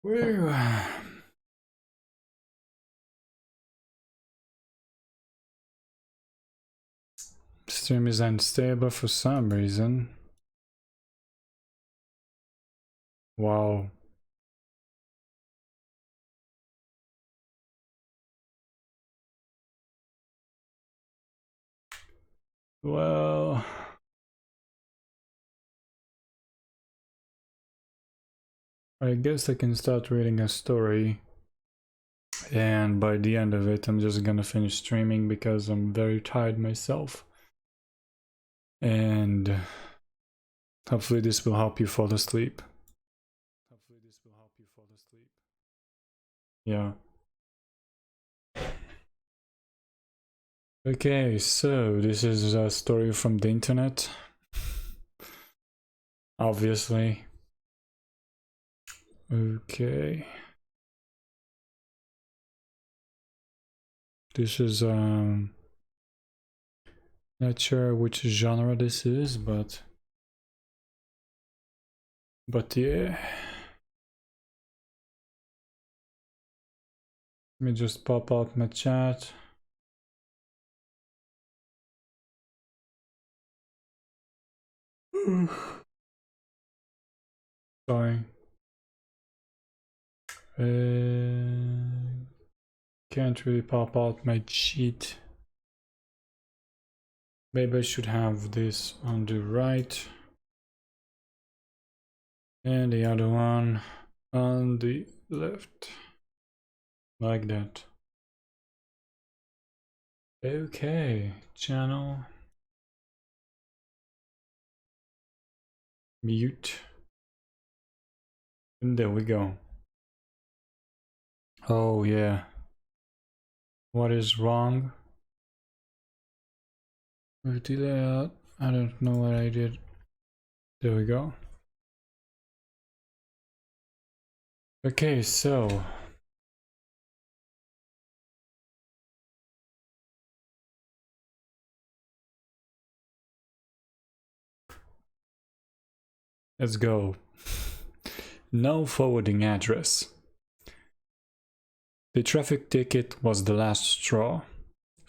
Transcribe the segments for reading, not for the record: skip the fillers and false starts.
Well, stream is unstable for some reason. Wow. Well, I guess I can start reading a story, and by the end of it I'm just gonna finish streaming because I'm very tired myself. And hopefully this will help you fall asleep. Yeah. Okay, so this is a story from the internet. Obviously. Okay. This is not sure which genre this is, but yeah. Let me just pop out my chat. Sorry. Can't really pop out my cheat. Maybe I should have this on the right and the other one on the left, like that. Okay, channel mute, and there we go. Oh yeah, what is wrong with the layout? I don't know what I did. There we go. Okay, so let's go. No forwarding address. The traffic ticket was the last straw.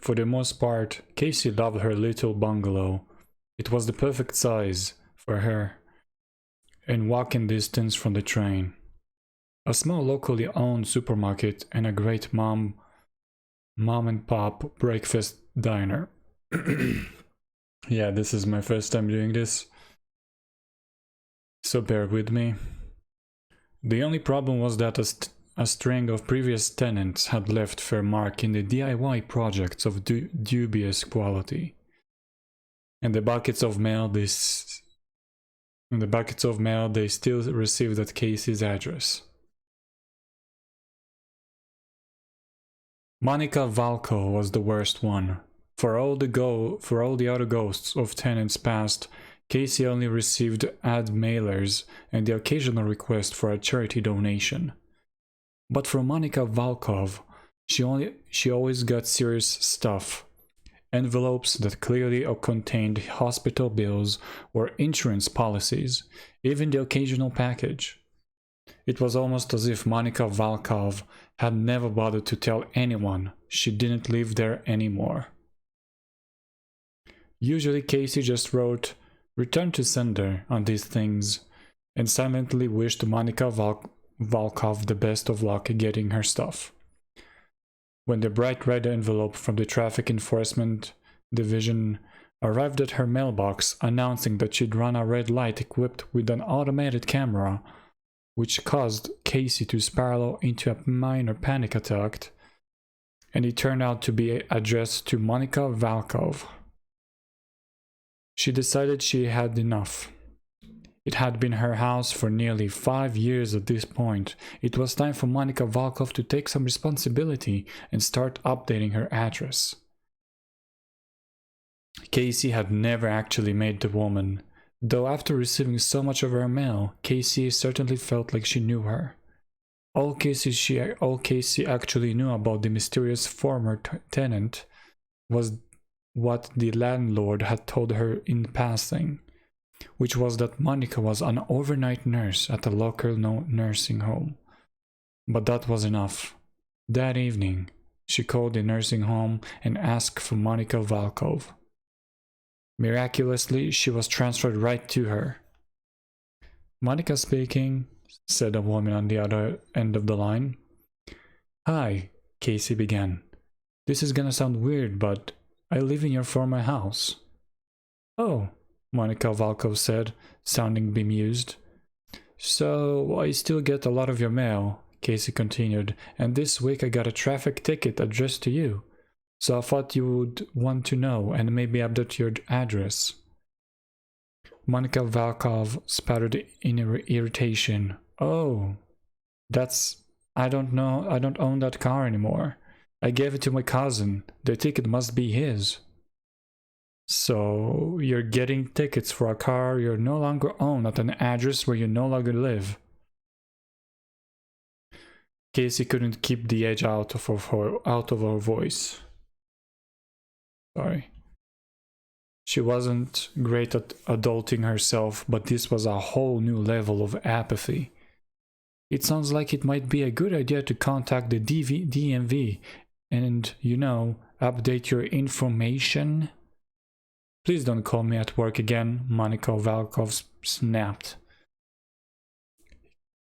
For the most part, Casey loved her little bungalow. It was the perfect size for her and walking distance from the train. A small locally owned supermarket and a great mom and pop breakfast diner. Yeah, this is my first time doing this, so bear with me. The only problem was that a string of previous tenants had left their mark in the DIY projects of dubious quality. And the buckets of mail they still received at Casey's address. Monica Valco was the worst one. For all the other ghosts of tenants past, Casey only received ad mailers and the occasional request for a charity donation. But for Monica Valkov, she always got serious stuff. Envelopes that clearly contained hospital bills or insurance policies, even the occasional package. It was almost as if Monica Valkov had never bothered to tell anyone she didn't live there anymore. Usually Casey just wrote "Return to sender" on these things and silently wished Monica Valkov the best of luck getting her stuff. When the bright red envelope from the Traffic Enforcement Division arrived at her mailbox announcing that she'd run a red light equipped with an automated camera, which caused Casey to spiral into a minor panic attack, and it turned out to be addressed to Monica Valkov. She decided she had enough. It had been her house for nearly 5 years at this point. It was time for Monica Valkov to take some responsibility and start updating her address. Casey had never actually met the woman, though after receiving so much of her mail, Casey certainly felt like she knew her. All Casey actually knew about the mysterious former tenant was what the landlord had told her in passing, which was that Monica was an overnight nurse at a local nursing home. But that was enough. That evening, she called the nursing home and asked for Monica Valkov. Miraculously, she was transferred right to her. Monica speaking, said a woman on the other end of the line. Hi, Casey began. This is gonna sound weird, but I live in your former house. Oh, Monica Valkov said, sounding bemused. So I still get a lot of your mail, Casey continued, and this week I got a traffic ticket addressed to you. So I thought you would want to know and maybe update your address. Monica Valkov sputtered in irritation. Oh, I don't know, I don't own that car anymore. I gave it to my cousin. The ticket must be his. So, you're getting tickets for a car you no longer own at an address where you no longer live. Casey couldn't keep the edge out of her voice. Sorry. She wasn't great at adulting herself, but this was a whole new level of apathy. It sounds like it might be a good idea to contact the DMV and, update your information. Please don't call me at work again, Monica Valkov snapped.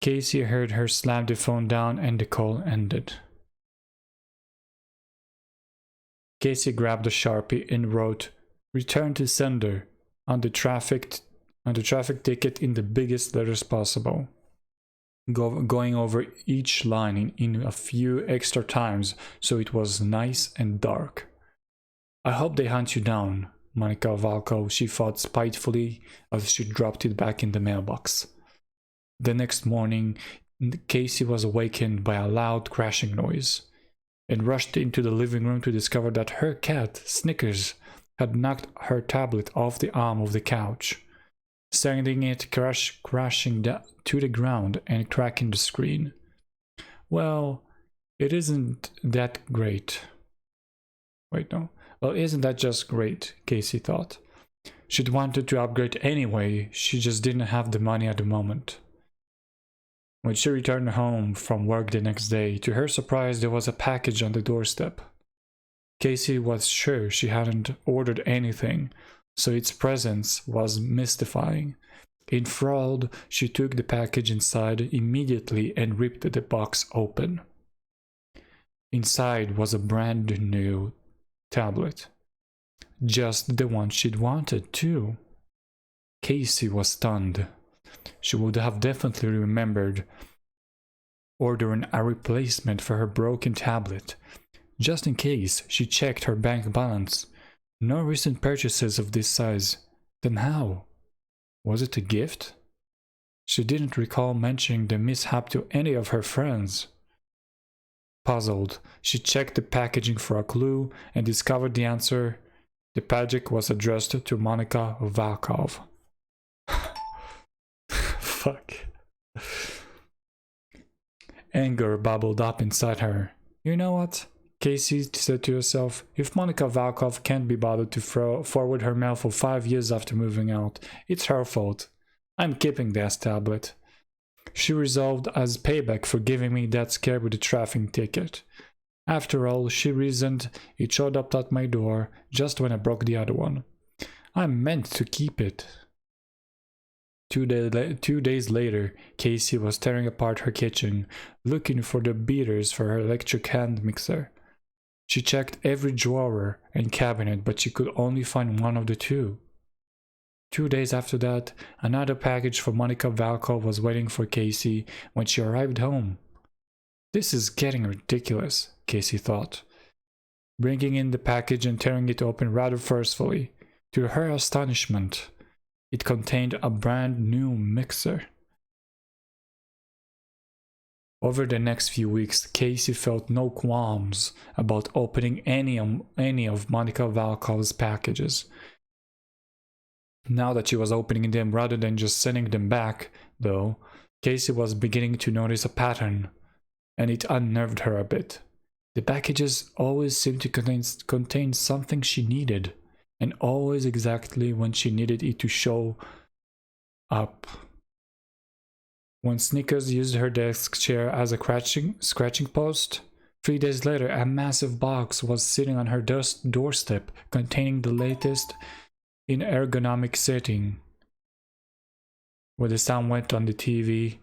Casey heard her slam the phone down and the call ended. Casey grabbed a Sharpie and wrote, "Return to sender," on the traffic ticket in the biggest letters possible. Going over each line in a few extra times so it was nice and dark. I hope they hunt you down, Monica Valkov, she thought spitefully as she dropped it back in the mailbox. The next morning, Casey was awakened by a loud crashing noise and rushed into the living room to discover that her cat, Snickers, had knocked her tablet off the arm of the couch, sending it crashing to the ground and cracking the screen. Well, it isn't that great. Wait, no. Well, isn't that just great, Casey thought. She'd wanted to upgrade anyway, she just didn't have the money at the moment. When she returned home from work the next day, to her surprise there was a package on the doorstep. Casey was sure she hadn't ordered anything, so its presence was mystifying. Enthralled, she took the package inside immediately and ripped the box open. Inside was a brand new tablet. Just the one she'd wanted, too. Casey was stunned. She would have definitely remembered ordering a replacement for her broken tablet. Just in case, she checked her bank balance. No recent purchases of this size. Then how? Was it a gift? She didn't recall mentioning the mishap to any of her friends. Puzzled, she checked the packaging for a clue and discovered the answer. The package was addressed to Monica Valkov. Fuck. Anger bubbled up inside her. You know what? Casey said to herself, if Monica Valkov can't be bothered to forward her mail for 5 years after moving out, it's her fault. I'm keeping that tablet. She resolved as payback for giving me that scare with the traffic ticket. After all, she reasoned, it showed up at my door just when I broke the other one. I meant to keep it. 2 days later, Casey was tearing apart her kitchen, looking for the beaters for her electric hand mixer. She checked every drawer and cabinet, but she could only find one of the two. 2 days after that, another package for Monica Valkov was waiting for Casey when she arrived home. This is getting ridiculous, Casey thought, bringing in the package and tearing it open rather forcefully. To her astonishment, it contained a brand new mixer. Over the next few weeks, Casey felt no qualms about opening any of Monica Valkov's packages. Now that she was opening them rather than just sending them back, though, Casey was beginning to notice a pattern, and it unnerved her a bit. The packages always seemed to contain something she needed, and always exactly when she needed it to show up. when Snickers used her desk chair as a scratching post. 3 days later, a massive box was sitting on her doorstep containing the latest in ergonomic setting. When the sound went on the TV...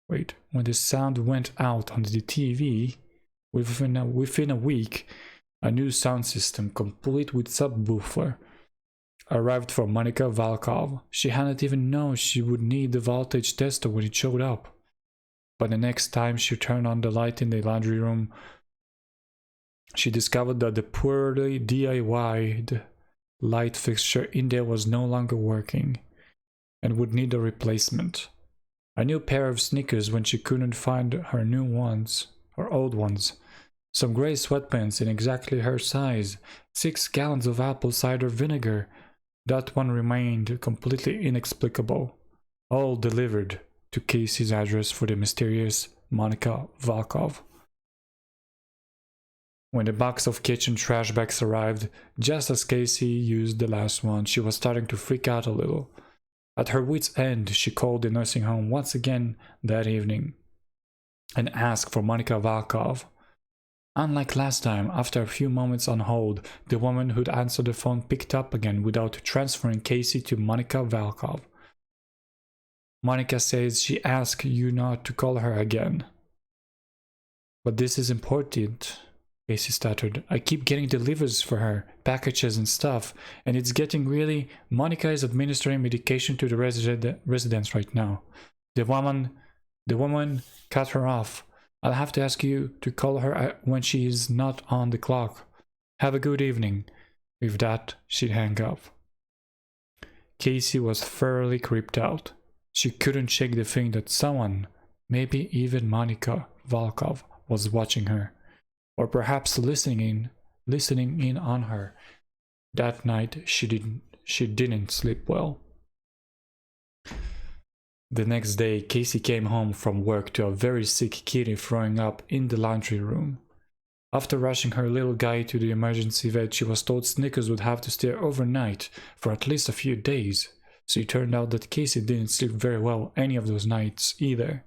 when the sound went out on the TV, within a week, a new sound system, complete with subwoofer, arrived for Monica Volkov. She hadn't even known she would need the voltage tester when it showed up. But the next time she turned on the light in the laundry room, she discovered that the poorly DIY'd light fixture in there was no longer working and would need a replacement. A new pair of sneakers when she couldn't find her new ones, or old ones. Some grey sweatpants in exactly her size. 6 gallons of apple cider vinegar. That one remained completely inexplicable. All delivered to Casey's address for the mysterious Monica Volkov. When the box of kitchen trash bags arrived, just as Casey used the last one, she was starting to freak out a little. At her wit's end, she called the nursing home once again that evening and asked for Monica Volkov. Unlike last time, after a few moments on hold, the woman who'd answered the phone picked up again without transferring Casey to Monica Volkov. Monica says she asked you not to call her again. But this is important, Casey stuttered. I keep getting deliveries for her, packages and stuff, and it's getting really... Monica is administering medication to the residents right now. The woman cut her off. I'll have to ask you to call her when she is not on the clock. Have a good evening. With that, she'd hang up. Casey was thoroughly creeped out. She couldn't shake the thing that someone, maybe even Monica Volkov, was watching her, or perhaps listening in on her. That night, she didn't sleep well. The next day, Casey came home from work to a very sick kitty throwing up in the laundry room. After rushing her little guy to the emergency vet, she was told Snickers would have to stay overnight for at least a few days. So it turned out that Casey didn't sleep very well any of those nights either.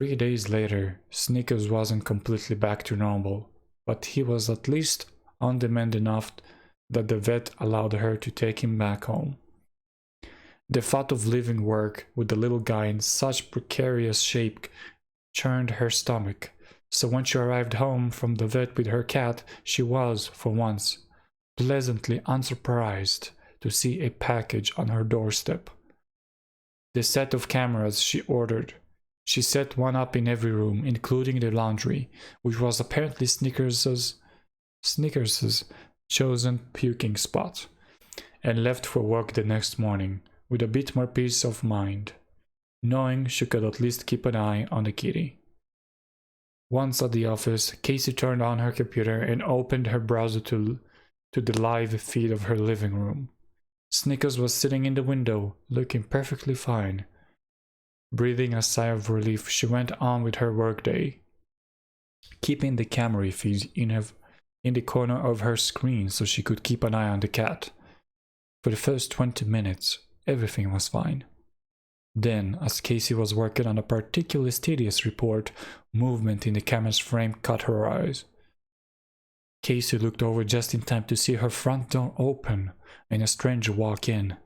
3 days later, Snickers wasn't completely back to normal, but he was at least on the mend enough that the vet allowed her to take him back home. The thought of leaving work with the little guy in such precarious shape churned her stomach, so when she arrived home from the vet with her cat, she was, for once, pleasantly unsurprised to see a package on her doorstep. The set of cameras she ordered. She set one up in every room, including the laundry, which was apparently Snickers's chosen puking spot, and left for work the next morning with a bit more peace of mind, knowing she could at least keep an eye on the kitty. Once at the office, Casey turned on her computer and opened her browser to the live feed of her living room. Snickers was sitting in the window, looking perfectly fine. Breathing a sigh of relief, she went on with her workday, keeping the camera feed in the corner of her screen so she could keep an eye on the cat. For the first 20 minutes, everything was fine. Then, as Casey was working on a particularly tedious report, movement in the camera's frame caught her eyes. Casey looked over just in time to see her front door open and a stranger walk in.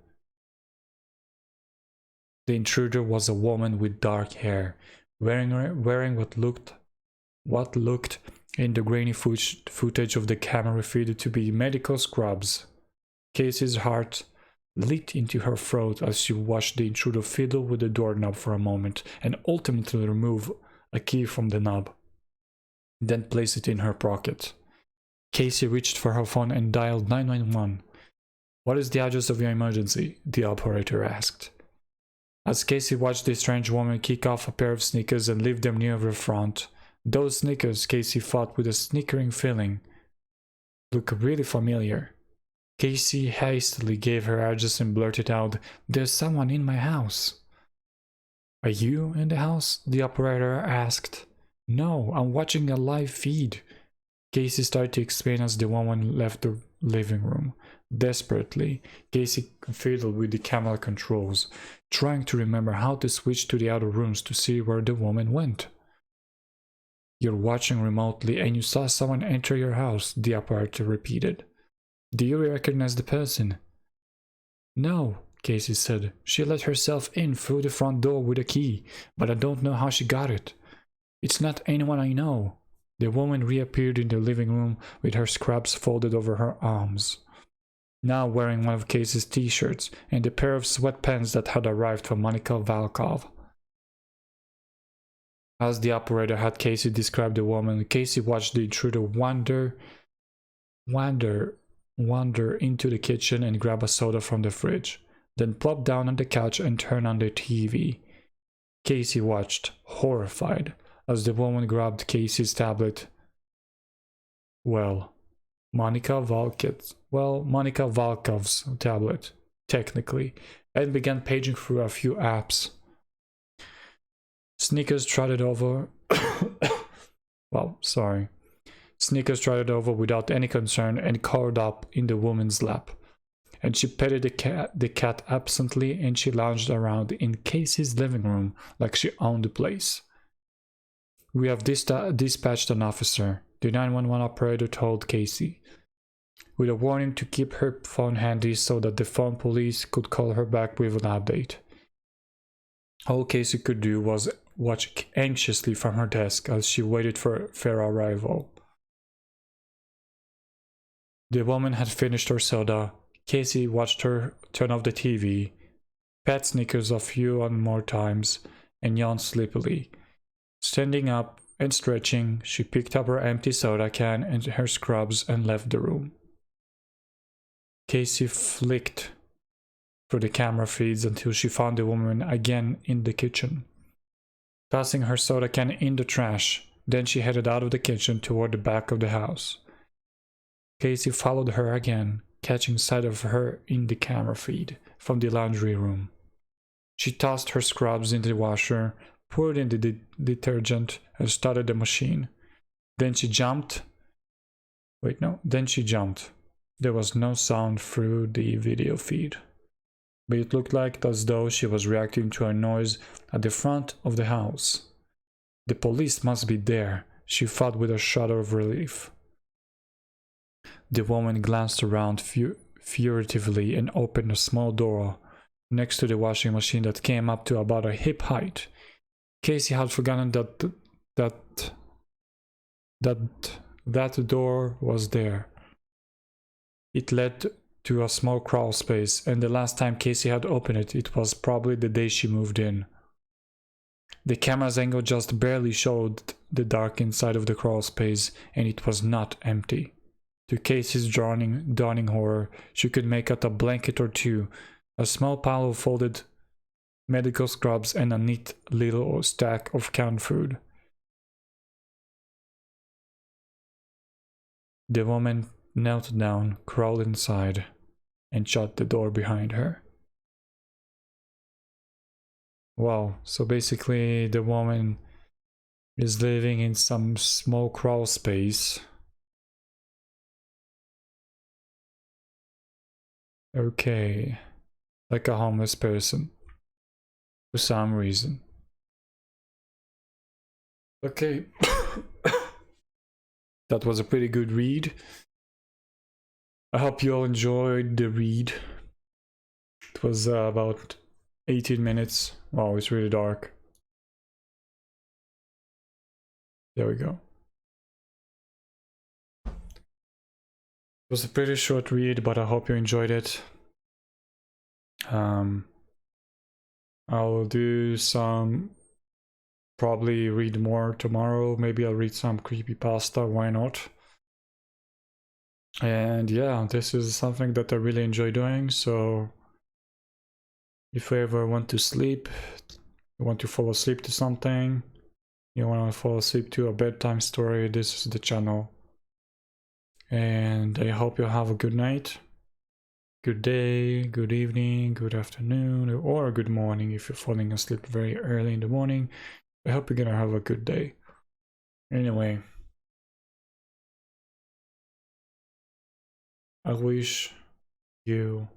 The intruder was a woman with dark hair, wearing what looked in the grainy footage of the camera feed to be medical scrubs. Casey's heart leaped into her throat as she watched the intruder fiddle with the doorknob for a moment and ultimately remove a key from the knob, then place it in her pocket. Casey reached for her phone and dialed 911. "What is the address of your emergency?" the operator asked. As Casey watched the strange woman kick off a pair of sneakers and leave them near the front, those sneakers, Casey thought with a snickering feeling, look really familiar. Casey hastily gave her address and blurted out, "There's someone in my house." "Are you in the house?" the operator asked. "No, I'm watching a live feed." Casey started to explain as the woman left the living room. Desperately, Casey fiddled with the camera controls. trying to remember how to switch to the other rooms to see where the woman went. You're watching remotely and you saw someone enter your house, the operator repeated. Do you recognize the person? No, Casey said. She let herself in through the front door with a key, but I don't know how she got it. It's not anyone I know. The woman reappeared in the living room with her scrubs folded over her arms, now wearing one of Casey's t-shirts and a pair of sweatpants that had arrived from Monica Valkov. As the operator had Casey describe the woman, Casey watched the intruder wander into the kitchen and grab a soda from the fridge, then plop down on the couch and turn on the TV. Casey watched, horrified, as the woman grabbed Casey's tablet. Monica Valkov's tablet, technically, and began paging through a few apps. Sneakers trotted over Sneakers trotted over without any concern and curled up in the woman's lap. And she petted the cat absently, and she lounged around in Casey's living room like she owned the place. We have dispatched an officer, the 911 operator told Casey, with a warning to keep her phone handy so that the phone police could call her back with an update. All Casey could do was watch anxiously from her desk as she waited for their arrival. The woman had finished her soda. Casey watched her turn off the TV, pat Snickers a few more times, and yawned sleepily. Standing up and stretching, she picked up her empty soda can and her scrubs and left the room. Casey flicked through the camera feeds until she found the woman again in the kitchen, tossing her soda can in the trash. Then she headed out of the kitchen toward the back of the house. Casey followed her again, catching sight of her in the camera feed from the laundry room. She tossed her scrubs in the washer, poured in the detergent, and started the machine. Then she jumped. There was no sound through the video feed, but it looked like as though she was reacting to a noise at the front of the house. The police must be there, she thought with a shudder of relief. The woman glanced around furtively and opened a small door next to the washing machine that came up to about a hip height. Casey had forgotten that door was there. It led to a small crawl space, and the last time Casey had opened it, it was probably the day she moved in. The camera's angle just barely showed the dark inside of the crawl space, and it was not empty. To Casey's dawning horror, she could make out a blanket or two, a small pile of folded medical scrubs, and a neat little stack of canned food. The woman knelt down, crawled inside, and shut the door behind her. Wow, so basically the woman is living in some small crawl space. Okay, like a homeless person, for some reason. Okay, that was a pretty good read. I hope you all enjoyed the read. It was about 18 minutes. Wow, it's really dark. There we go. It was a pretty short read, but I hope you enjoyed it. I'll do probably read more tomorrow. Maybe I'll read some creepypasta, why not? And yeah, this is something that I really enjoy doing, so if you ever want to sleep, you want to fall asleep to something, you want to fall asleep to a bedtime story, this is the channel. And I hope you have a good night, good day, good evening, good afternoon, or good morning if you're falling asleep very early in the morning. I hope you're gonna have a good day. Anyway, I wish you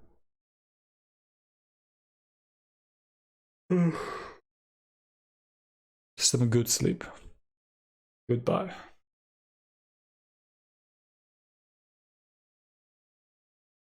Some good sleep. Goodbye.